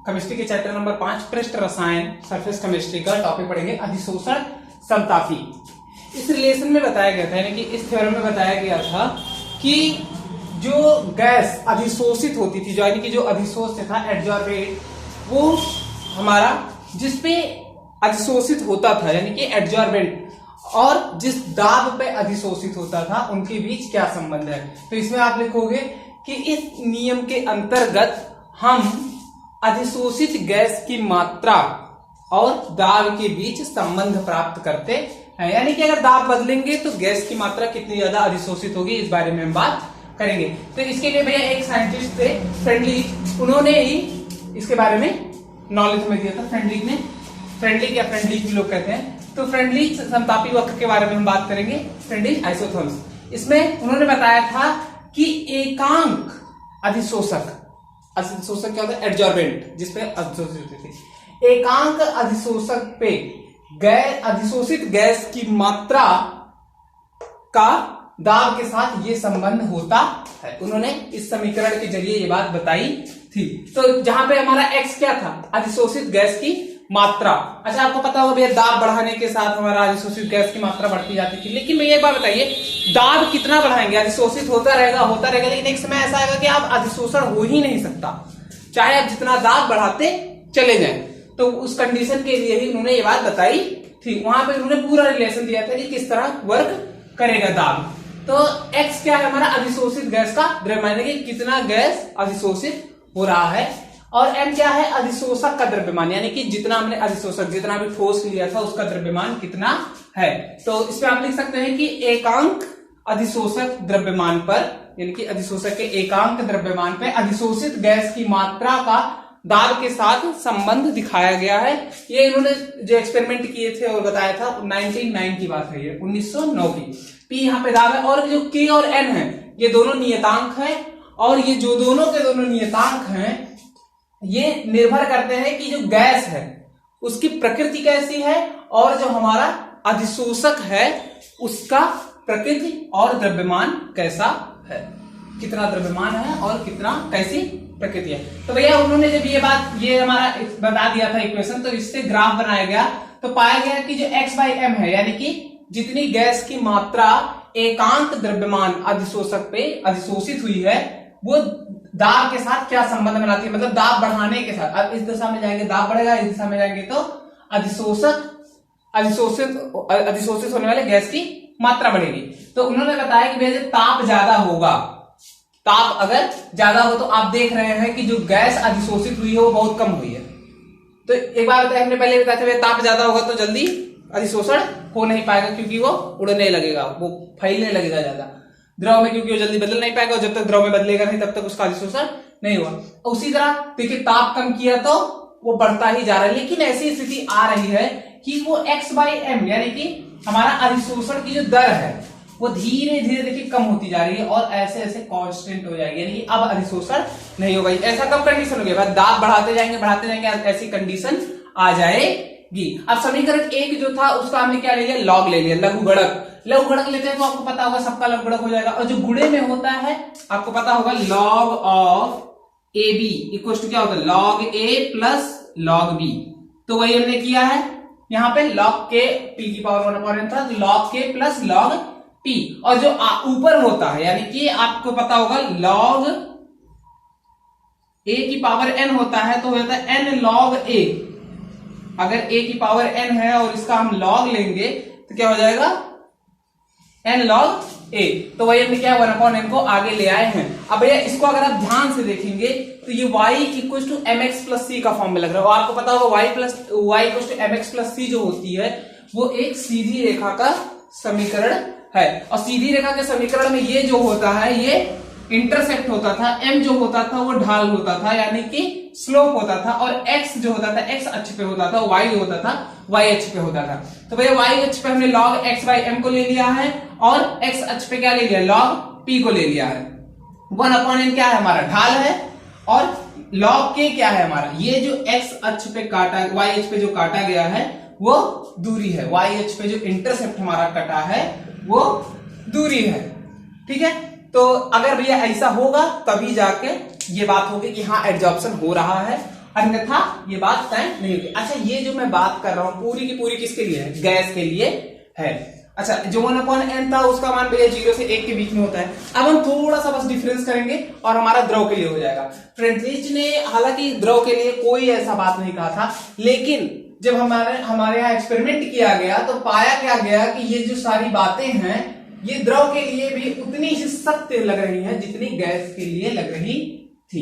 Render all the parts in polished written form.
Chemistry के chapter number 5 पृष्ठ रसायन सरफेस केमिस्ट्री का टॉपिक पढ़ेंगे अधिशोषण समतापी। इस रिलेशन में बताया गया था, यानी कि इस थ्योरम में बताया गया था कि जो गैस अधिशोषित होती थी, यानी कि जो अधिशोष था एडजॉर्बेट, वो हमारा जिसपे अधिशोषित होता था यानी कि एडजॉर्बेंट, और जिस दाब पे अधिशोषित होता था उनके बीच क्या संबंध है। तो इसमें आप लिखोगे कि इस नियम के अंतर्गत हम अधिशोषित गैस की मात्रा और दाब के बीच संबंध प्राप्त करते हैं, यानी कि अगर दाब बदलेंगे तो गैस की मात्रा कितनी ज्यादा अधिशोषित होगी, इस बारे में हम बात करेंगे। तो इसके लिए भैया एक साइंटिस्ट थे फ्रेंडलिक, उन्होंने ही इसके बारे में नॉलेज में दिया था। फ्रेंडलिक या फ्रेंडलिक लोग कहते हैं। तो फ्रेंडलिक समतापी वक्र के बारे में हम बात करेंगे, फ्रेंडलिक आइसोथर्म्स। इसमें उन्होंने बताया था कि एकांक अधिशोषक क्या होता है, एडजॉर्बेंट, जिसपे अधिशोषित होती थी, एकांक अधिशोषक पे अधिशोषित गैस की मात्रा का दाब के साथ ये संबंध होता है। उन्होंने इस समीकरण के जरिए ये बात बताई थी। तो जहां पे हमारा x क्या था, अधिशोषित गैस की मात्रा। अच्छा, आपको पता होगा भैया दाब बढ़ाने के साथ हमारा अधिशोषित गैस की मात्रा बढ़ती जाती थी, लेकिन भैया एक बात बताइए, दाब कितना बढ़ाएंगे, अधिशोषित होता रहेगा, लेकिन एक समय ऐसा आएगा कि आप अधिशोषण हो ही नहीं सकता, चाहे आप जितना दाब बढ़ाते चले जाएं। तो उस कंडीशन के लिए ही उन्होंने ये बात बताई थी। वहां पे उन्होंने पूरा रिलेशन दिया था कि किस तरह वर्क करेगा दाब। तो x क्या है हमारा, अधिशोषित गैस का द्रव्यमान, कि कितना गैस अधिशोषित हो रहा है, और m क्या है, अधिशोषक का द्रव्यमान, यानी कि जितना हमने अधिशोषक, जितना भी ठोस लिया था उसका द्रव्यमान कितना है। तो इसमें आप लिख सकते हैं कि एकांक अधिशोषक द्रव्यमान पर, यानी कि अधिशोषक के एकांक द्रव्यमान पे अधिशोषित गैस की मात्रा का दाब के साथ संबंध दिखाया गया है। ये इन्होंने जो एक्सपेरिमेंट किए थे और बताया था 1909 की बात है, ये 1909 की। P यहाँ पे दाब है, और जो K और N है ये दोनों नियतांक है, और ये जो दोनों के दोनों नियतांक हैं ये निर्भर करते हैं कि जो गैस है उसकी प्रकृति कैसी है, और जो हमारा अधिशोषक है उसका प्रकृति और द्रव्यमान कैसा है, कितना द्रव्यमान है और कितना कैसी प्रकृति है। तो भैया उन्होंने जब ये हमारा बता दिया था इक्वेशन, तो इससे ग्राफ बनाया गया, तो पाया गया कि जो x/m है, यानी कि जितनी गैस की मात्रा एकांक द्रव्यमान अधिशोषक पे अधिशोषित हुई है वो दाब के साथ क्या संबंध बनाती है, मतलब दाब बढ़ाने के साथ। अब इस दिशा में जाएंगे दाब बढ़ेगा, इस दिशा में जाएंगे तो अधिशोषित होने वाले गैस की मात्रा बढ़ेगी। तो उन्होंने बताया कि भैया ताप ज्यादा होगा, ताप अगर ज्यादा हो तो आप देख रहे हैं कि जो गैस अधिशोषित हुई है वो बहुत कम हुई है। तो एक बार बताया, हमने पहले बताया था भैया ताप ज्यादा होगा तो जल्दी अधिशोषण हो नहीं पाएगा, क्योंकि वो उड़ने लगेगा, वो फैलने लगेगा ज्यादा द्रव में, क्योंकि वो जल्दी बदल नहीं पाएगा, और जब तक द्रव में बदलेगा नहीं तब तक उसका अधिशोषण नहीं हुआ। उसी तरह देखिए ताप कम किया तो वो बढ़ता ही जा रहा है, लेकिन ऐसी स्थिति आ रही है कि वो x/m यानी कि हमारा अधिशोषण की जो दर है वो धीरे धीरे देखिए कम होती जा रही है, और ऐसे ऐसे कांस्टेंट हो जाएगी, यानी कि अब अधिशोषण नहीं होगा। ऐसा कब कंडीशन होगी, दाब बढ़ाते जाएंगे, ऐसी कंडीशन आ जाएगी। अब समीकरण 1 जो था उसका हमने क्या ले लिया, लॉग ले लिया, लघुगणक लेते हैं तो आपको पता होगा सबका लघुगणक हो जाएगा, और जो गुणे में होता है आपको पता होगा log of AB equal to क्या होता है, log A plus log B। तो वही हमने किया है यहाँ पे, log K P की पावर 1/n था, log K plus log P, और जो ऊपर होता है यानी कि आपको पता होगा log A की पावर n होता है, तो होता है n log A। अगर A की पावर n है और इसका हम log लेंगे तो क्या हो जाएगा, n log A। तो वही हमने क्या 1/n को आगे ले आए हैं। अब भैया इसको अगर आप ध्यान से देखेंगे तो ये y equal to mx plus c का फॉर्म में लग रहा है, और आपको पता होगा y equal to mx plus c जो होती है वो एक सीधी रेखा का समीकरण है, और सीधी रेखा के समीकरण में ये जो होता है ये इंटरसेप्ट होता था, m जो होता था वो ढाल होता था यानी कि स्लोप होता था, और x जो होता था x अक्ष पे होता था, y जो होता था y अक्ष पे होता था। तो भैया y अक्ष पे हमने log x/m को ले लिया है, और x अक्ष पे क्या ले लिया, log p को ले लिया है। 1/n क्या है हमारा, ढाल है, और log k क्या है हमारा, ये जो x अक्ष पे काटा, y अक्ष पे जो काटा गया है वो दूरी है, y अक्ष पे जो इंटरसेप्ट हमारा कटा है वो दूरी है। ठीक है, तो अगर भैया ऐसा होगा तभी जाके ये बात होगी कि हाँ एड्जॉर्प्शन हो रहा है, अन्यथा ये बात तय नहीं होगी। अच्छा, ये जो मैं बात कर रहा हूं पूरी की पूरी किसके लिए है? गैस के लिए है। अच्छा, जो 1/n था उसका मान भैया 0 से 1 के बीच में होता है। अब हम थोड़ा सा बस डिफरेंस करेंगे और हमारा द्रव के लिए हो जाएगा। फ्रेंडलिच ने हालांकि द्रव के लिए कोई ऐसा बात नहीं कहा था, लेकिन जब हमारे यहाँ एक्सपेरिमेंट किया गया तो पाया क्या गया कि ये जो सारी बातें हैं ये द्रव के लिए भी उतनी ही सत्य लग रही हैं जितनी गैस के लिए लग रही थी।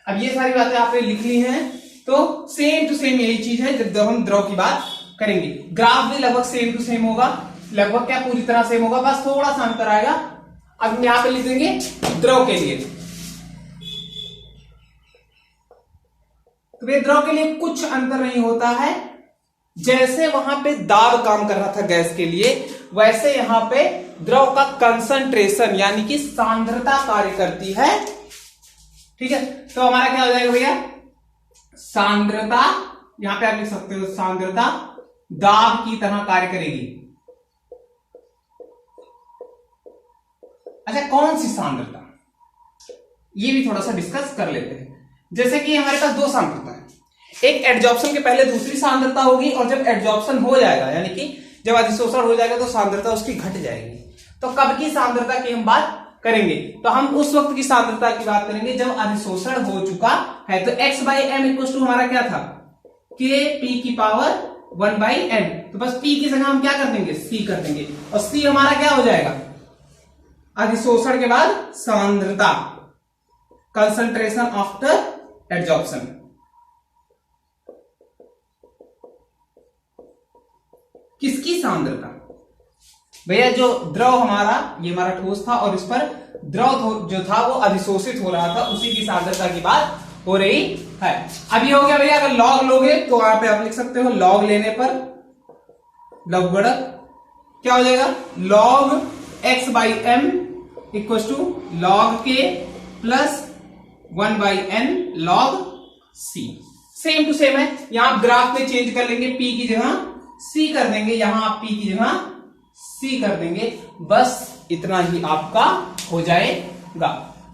अब ये सारी बातें आपने लिख ली हैं, तो सेम टू सेम यही चीज है जब हम द्रव की बात करेंगे। ग्राफ भी लगभग सेम टू सेम होगा, लगभग क्या पूरी तरह सेम होगा, बस थोड़ा सा अंतर आएगा। अब हम यहां पे लिख देंगे द्रव के लिए। तो वे द्रव के लिए कुछ अंतर नहीं होता है। जैसे वहां पे दाब काम कर रहा था गैस के लिए, वैसे यहां पे द्रव का कंसंट्रेशन यानी कि सांद्रता कार्य करती है। ठीक है, तो हमारा क्या हो जाएगा भैया? सांद्रता, यहां पे आप लिख सकते हो सांद्रता दाब की तरह कार्य करेगी। अच्छा, कौन सी सांद्रता, ये भी थोड़ा सा डिस्कस कर लेते हैं। जैसे कि हमारे पास दो सांद्रता है, एक एडजॉर्प्शन के पहले दूसरी सांद्रता होगी, और जब एडजॉर्प्शन हो जाएगा यानी कि जब अधिशोषण हो जाएगा तो सांद्रता उसकी घट जाएगी। तो कब की सांद्रता की हम बात करेंगे? तो हम उस वक्त की सांद्रता की बात करेंगे जब अधिशोषण हो चुका है। तो x/m इक्वल टू हमारा क्या था? Kp⁴1/n। तो बस p की जगह हम क्या कर देंगे? c कर देंगे, और c हमारा क्या हो जाएगा? अधिशोषण के बाद सांद्रता, कंसंट्रेशन आफ्टर एडजॉर्प्शन। किसकी सांद्रता? भैया जो द्रव हमारा, ये हमारा ठोस था और इस पर द्रव जो था वो अधिशोषित हो रहा था, उसी की सांद्रता की बात हो रही है। अब ये हो गया भैया। अगर लॉग लोगे तो वहां पे आप लिख सकते हो लॉग लेने पर लवगणक क्या हो जाएगा? Log x/m equal to log k plus 1/n log c। Same to same है। यहां आप ग्राफ में चेंज कर लेंगे, p की जगह c कर देंगे, यहां आप p की जगह c कर देंगे। बस इतना ही आपका हो जाएगा।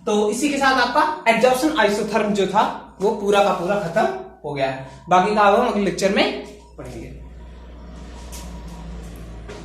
तो इसी के साथ आपका एडजॉर्प्शन आइसोथर्म जो था वो पूरा का पूरा खत्म हो गया है। बाकी का हम अगले लेक्चर में पढ़ेंगे।